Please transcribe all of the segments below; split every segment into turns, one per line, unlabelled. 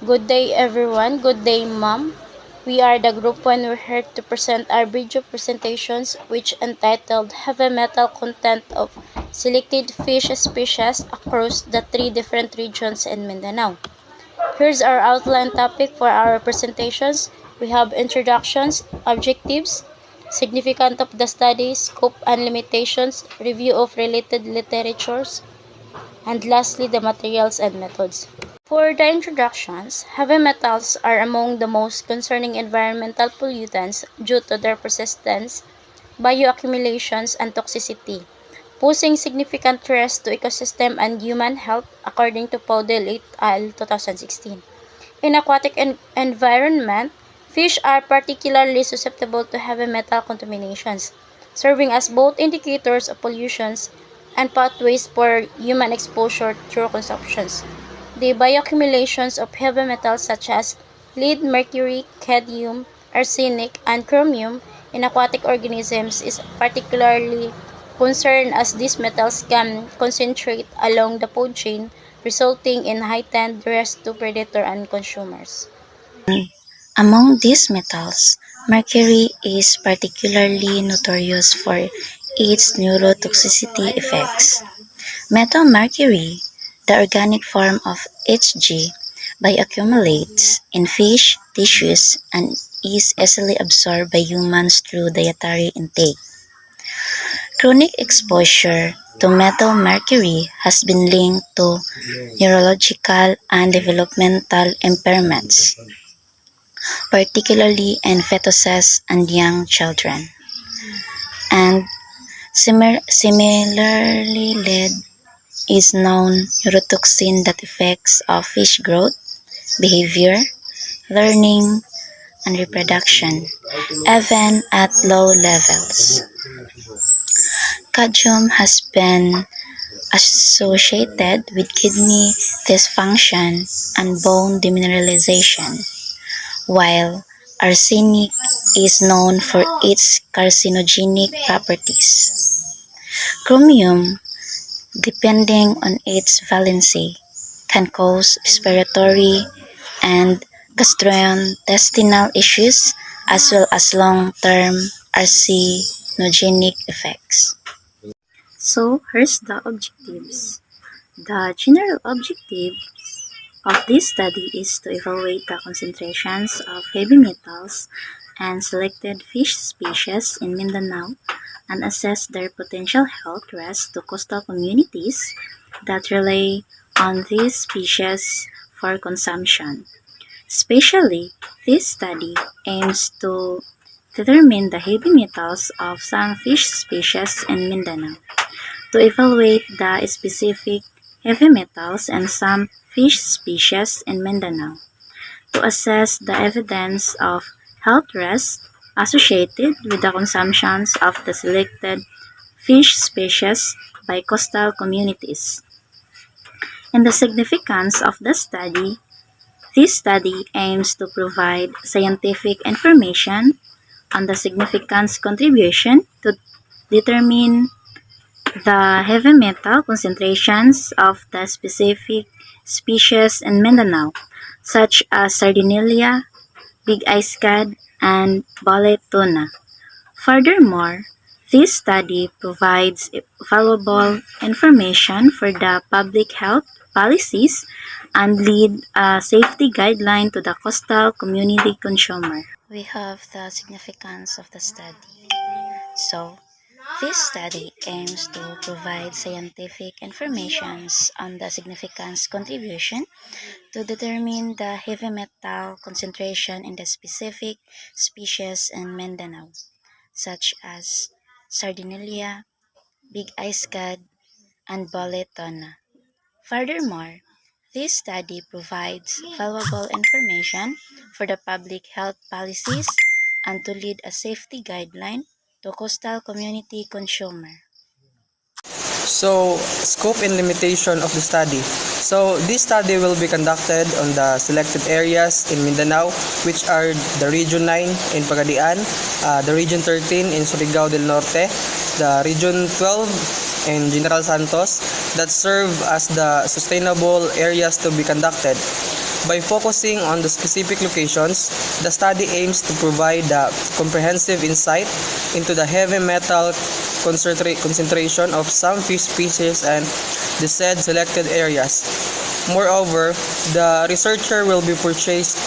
Good day everyone, good day ma'am. We are the group 1. We're here to present our video presentations which entitled Heavy Metal Content of Selected Fish Species Across the 3 different regions in Mindanao. Here's our outline topic for our presentations. We have introductions, objectives, significance of the study, scope and limitations, review of related literatures, and lastly the materials and methods. For the introductions, heavy metals are among the most concerning environmental pollutants due to their persistence, bioaccumulations, and toxicity, posing significant threats to ecosystem and human health according to Paudel et al. 2016. In aquatic environment, fish are particularly susceptible to heavy metal contaminations, serving as both indicators of pollutions and pathways for human exposure through consumptions. The bioaccumulations of heavy metals such as lead, mercury, cadmium, arsenic, and chromium in aquatic organisms is particularly concerned as these metals can concentrate along the food chain, resulting in heightened risk to predator and consumers.
Among these metals, mercury is particularly notorious for its neurotoxicity effects. Metal mercury, the organic form of Hg, bioaccumulates in fish tissues and is easily absorbed by humans through dietary intake. Chronic exposure to metal mercury has been linked to neurological and developmental impairments, particularly in fetuses and young children. And similarly, lead is known neurotoxin that affects of fish growth, behavior, learning, and reproduction, even at low levels. Cadmium has been associated with kidney dysfunction and bone demineralization, while arsenic is known for its carcinogenic properties. Chromium, depending on its valency, can cause respiratory and gastrointestinal issues as well as long-term carcinogenic effects. So, here's the objectives. The general objective of this study is to evaluate the concentrations of heavy metals and selected fish species in Mindanao and assess their potential health risks to coastal communities that rely on these species for consumption. Especially, this study aims to determine the heavy metals of some fish species in Mindanao, to evaluate the specific heavy metals in some fish species in Mindanao, to assess the evidence of health risks associated with the consumptions of the selected fish species by coastal communities. And the significance of the study, this study aims to provide scientific information on the significance contribution to determine the heavy metal concentrations of the specific species in Mindanao, such as Sardinella, big ice cod, and ballet tuna. Furthermore, this study provides valuable information for the public health policies and lead a safety guideline to the coastal community consumer. We have the significance of the study. So, this study aims to provide scientific information on the significance contribution to determine the heavy metal concentration in the specific species in Mindanao, such as Sardinella, big ice cod, and ballet tuna. Furthermore, this study provides valuable information for the public health policies and to lead a safety guideline to coastal community consumer.
So, scope and limitation of the study. So, this study will be conducted on the selected areas in Mindanao, which are the Region 9 in Pagadian, the Region 13 in Surigao del Norte, the Region 12 in General Santos, that serve as the sustainable areas to be conducted. By focusing on the specific locations, the study aims to provide a comprehensive insight into the heavy metal concentration of some fish species and the said selected areas. Moreover, the researcher will be purchased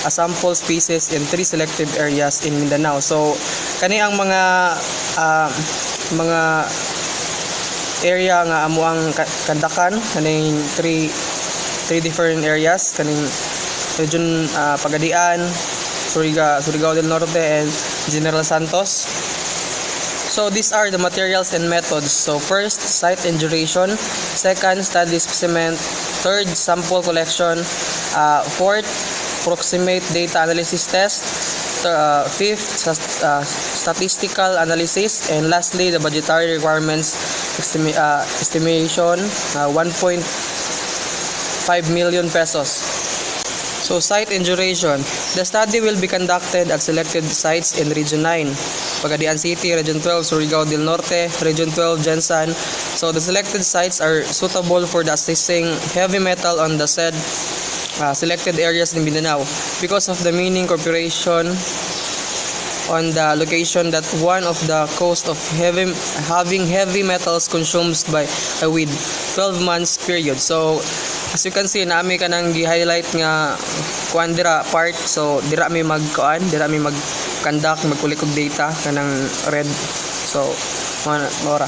a sample species in 3 selected areas in Mindanao. So kani ang mga area nga amo ang kandakan kaning 3 different areas kaning region Pagadian, Surigao del Norte and General Santos. So these are the materials and methods. So first, site induration. Second, study specimen. Third, sample collection. Fourth, approximate data analysis test. Fifth, statistical analysis. And lastly, the budgetary requirements estimation 1.5 million pesos. So site induration. The study will be conducted at selected sites in Region 9, Pagadian City, Region 12, Surigao del Norte, Region 12, Jensan. So the selected sites are suitable for the assessing heavy metal on the said selected areas in Mindanao because of the mining corporation on the location that one of the cost of having heavy metals consumed by a with 12 months period. So as you can see, naami ka nang gi-highlight nga kuan dira part. So dira mi mag-conduct, magkulik og data kanang red. So mora.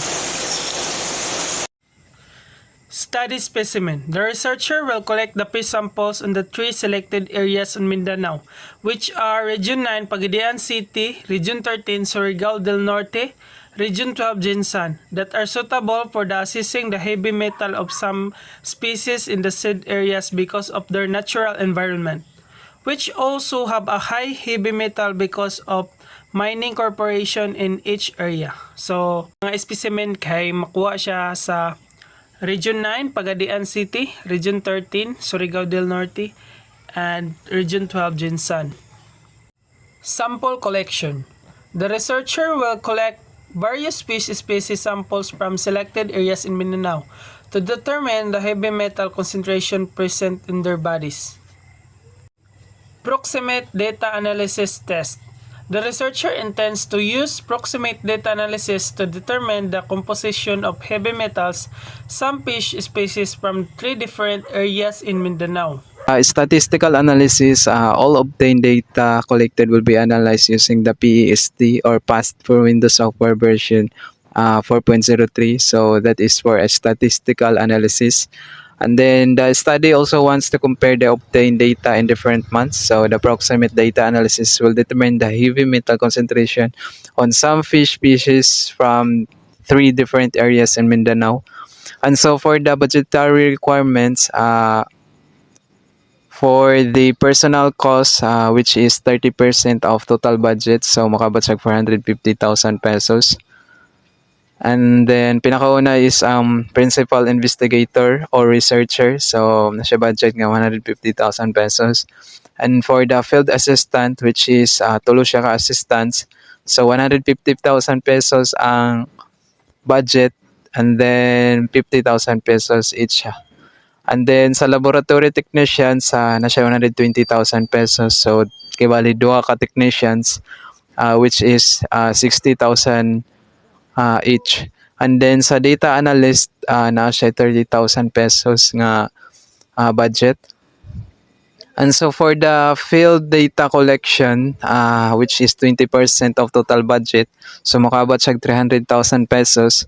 Study specimen. The researcher will collect the fish samples on the 3 selected areas in Mindanao, which are Region 9, Pagadian City, Region 13, Surigao del Norte, Region 12, Jensan, that are suitable for the assessing the heavy metal of some species in the said areas because of their natural environment, which also have a high heavy metal because of mining corporation in each area. So, mga specimen kay makuha siya sa Region 9, Pagadian City, Region 13, Surigao del Norte, and Region 12, Jensan. Sample collection. The researcher will collect various fish species samples from selected areas in Mindanao to determine the heavy metal concentration present in their bodies. Proximate data analysis test. The researcher intends to use proximate data analysis to determine the composition of heavy metals, some fish species from 3 different areas in Mindanao.
Statistical analysis, all obtained data collected will be analyzed using the PEST or Past for Windows Software version 4.03. So that is for a statistical analysis. And then the study also wants to compare the obtained data in different months. So the approximate data analysis will determine the heavy metal concentration on some fish species from 3 different areas in Mindanao. And so for the budgetary requirements, for the personal cost, which is 30% of total budget, so makabatsag 450,000 pesos. And then pinakauna is principal investigator or researcher, so nasa budget nga 150,000 pesos. And for the field assistant, which is tulo siya ka assistants, so 150,000 pesos ang budget, and then 50,000 pesos each siya. And then sa laboratory technicians, nasa 120,000 pesos. So kibali duha ka technicians, which is 60,000 each. And then sa data analyst, nasa 30,000 pesos nga budget. And so for the field data collection, which is 20% of total budget, so makabot siya 300,000 pesos.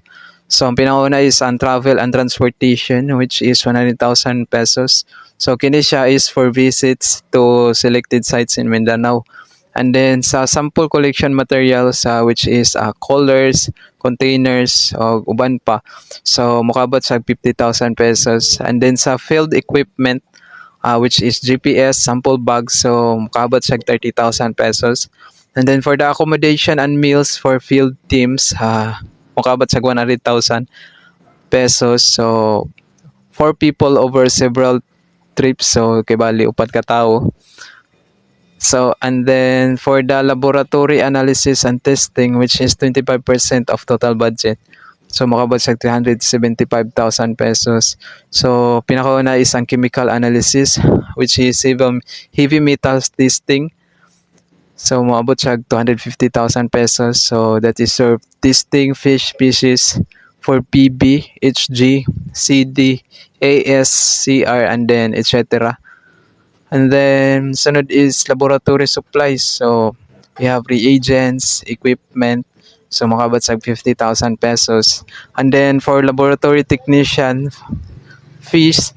So ang pinakauna is ang travel and transportation, which is 100,000 pesos. So kini siya is for visits to selected sites in Mindanao. And then sa sample collection materials, which is collars, containers, o uban pa. So mukabot sa 50,000 pesos. And then sa field equipment, which is GPS, sample bags, so mukabot sa 30,000 pesos. And then for the accommodation and meals for field teams, mukabot sa 100,000 pesos. So 4 people over several trips, so kibali upat ka tao. So and then for the laboratory analysis and testing, which is 25% of total budget, So makabot sa 375,000 pesos. So pinakauna is ang chemical analysis, which is heavy metals testing. So maabot siya 250,000 pesos. So that is for testing fish species for PB, HG, CD, AS, CR, and then etc. And then sunod is laboratory supplies. So we have reagents, equipment. So makabot sa 50,000 pesos. And then for laboratory technician fees,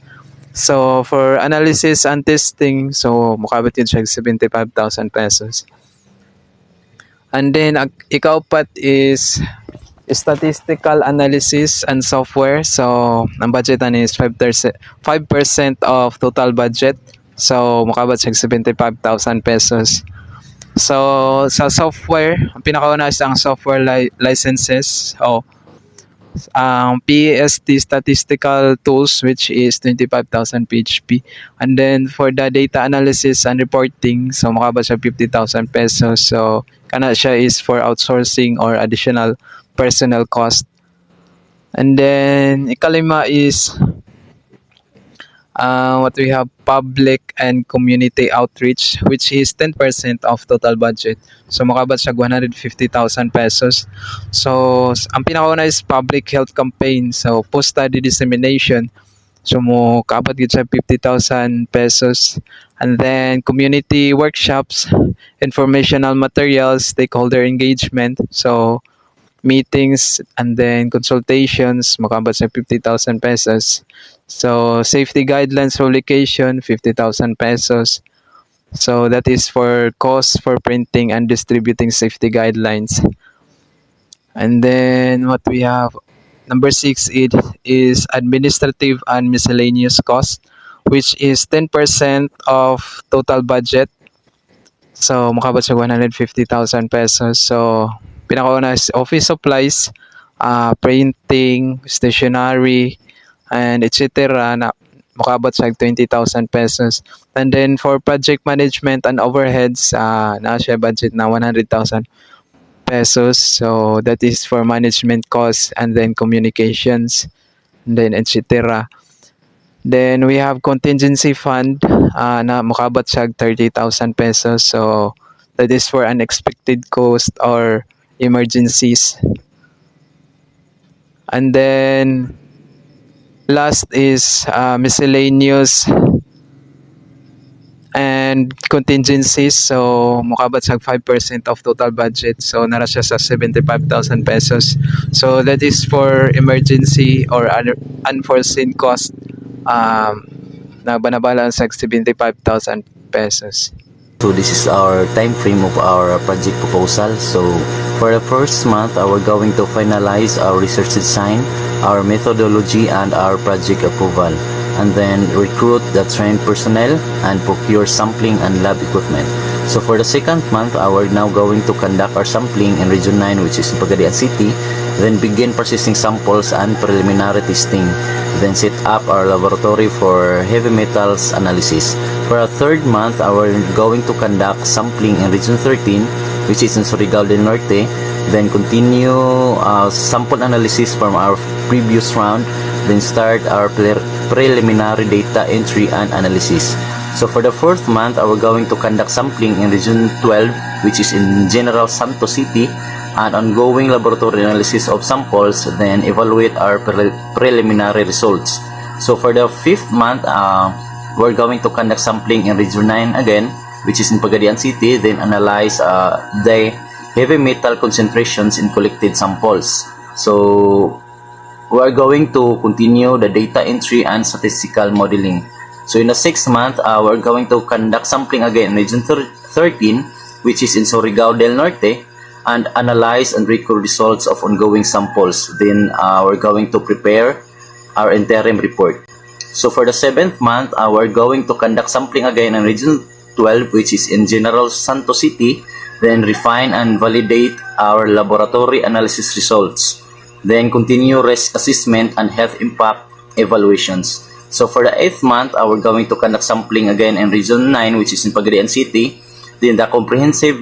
so for analysis and testing, so makabot yun siya 75,000 pesos. And then ikaupat is statistical analysis and software. So ang budgetan is 5% of total budget. So makabot siya 75,000 pesos. So sa software, ang pinakauna is ang software licenses. So ang PAST statistical tools, which is 25,000 PHP. And then for the data analysis and reporting, so makabot siya 50,000 pesos. So kana siya is for outsourcing or additional personnel cost. And then ikalima is what we have, public and community outreach, which is 10% of total budget. So makabot siya 150,000 pesos. So ang pinakauna is public health campaign. So post-study dissemination. So mo kaabot gid siya 50,000 pesos. And then community workshops, informational materials, stakeholder engagement. So meetings and then consultations, makabot sa 50,000 pesos. So safety guidelines publication, 50,000 pesos. So that is for cost for printing and distributing safety guidelines. And then what we have, number 6 is administrative and miscellaneous cost, which is 10% of total budget. So makabot sa 150,000 pesos. So pinakauna is office supplies, printing, stationery, and etc. na makabot sa 20,000 pesos. And then for project management and overheads, na siya budget na 100,000 pesos. So that is for management costs and then communications and then etc. Then we have contingency fund na makabot sa 30,000 pesos. So that is for unexpected cost or emergencies. And then last is miscellaneous and contingencies. So makabot sa 5% of total budget. So nara siya sa 75,000 pesos. So that is for emergency or unforeseen cost, na banabala sa 75,000 pesos.
So this is our time frame of our project proposal. So for the first month, we're going to finalize our research design, our methodology, and our project approval, and then recruit the trained personnel and procure sampling and lab equipment. So for the second month, we're now going to conduct our sampling in Region 9, which is Pagadian City, then begin processing samples and preliminary testing, then set up our laboratory for heavy metals analysis. For our third month, we're going to conduct sampling in Region 13, which is in Surigao del Norte, then continue sample analysis from our previous round, then start our preliminary data entry and analysis. So for the fourth month, we're going to conduct sampling in Region 12, which is in General Santos City, and ongoing laboratory analysis of samples, then evaluate our preliminary results. So for the fifth month, we're going to conduct sampling in Region 9 again, which is in Pagadian City, then analyze the heavy metal concentrations in collected samples. So we're going to continue the data entry and statistical modeling. So in the sixth month, we're going to conduct sampling again in Region 13, which is in Surigao del Norte, and analyze and record results of ongoing samples. Then we're going to prepare our interim report. So for the seventh month, we're going to conduct sampling again in Region 12, which is in General Santos City, then refine and validate our laboratory analysis results, then continue risk assessment and health impact evaluations. So for the eighth month, we're going to conduct sampling again in Region 9, which is in Pagadian City, then the comprehensive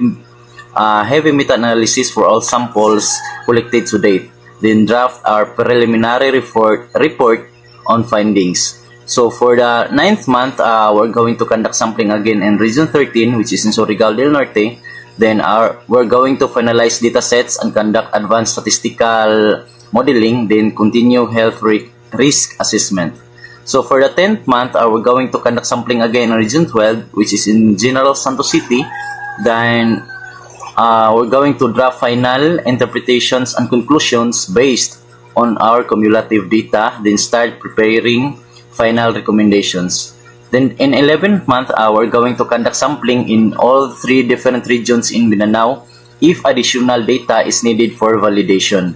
heavy metal analysis for all samples collected to date. then draft our preliminary report on findings. So for the 9th month, we're going to conduct sampling again in Region 13, which is in Surigao del Norte. Then we're going to finalize data sets and conduct advanced statistical modeling, then continue health risk assessment. So for the 10th month, we're going to conduct sampling again in Region 12, which is in General Santos City. Then we're going to draft final interpretations and conclusions based on our cumulative data, then start preparing final recommendations. Then in 11th month, we're going to conduct sampling in all 3 different regions in Mindanao if additional data is needed for validation.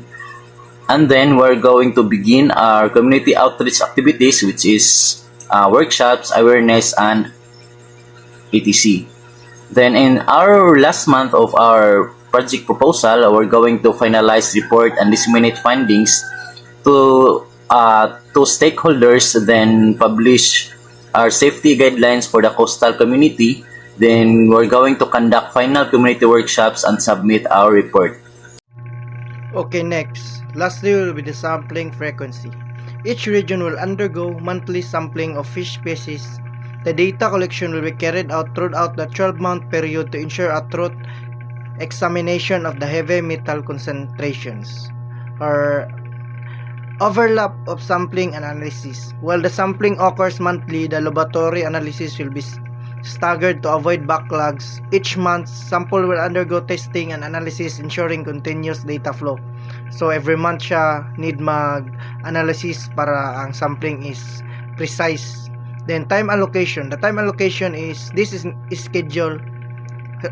And then we're going to begin our community outreach activities, which is workshops, awareness, and etc. Then in our last month of our project proposal, we're going to finalize report and disseminate findings to stakeholders, then publish our safety guidelines for the coastal community. Then we're going to conduct final community workshops and submit our report.
Okay, next. Lastly will be the sampling frequency. Each region will undergo monthly sampling of fish species. The data collection will be carried out throughout the 12-month period to ensure a thorough examination of the heavy metal concentrations or overlap of sampling and analysis. While the sampling occurs monthly, the laboratory analysis will be staggered to avoid backlogs. Each month, sample will undergo testing and analysis, ensuring continuous data flow. So every month siya need mag-analysis para ang sampling is precise. Then time allocation. The time allocation is schedule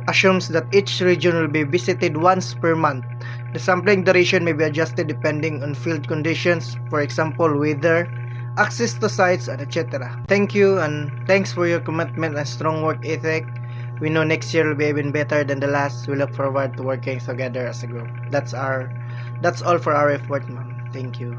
assumes that each region will be visited once per month. The sampling duration may be adjusted depending on field conditions, for example, weather, access to sites, and etc. Thank you and thanks for your commitment and strong work ethic. We know next year will be even better than the last. We look forward to working together as a group. That's all for our effort, ma'am. Thank you.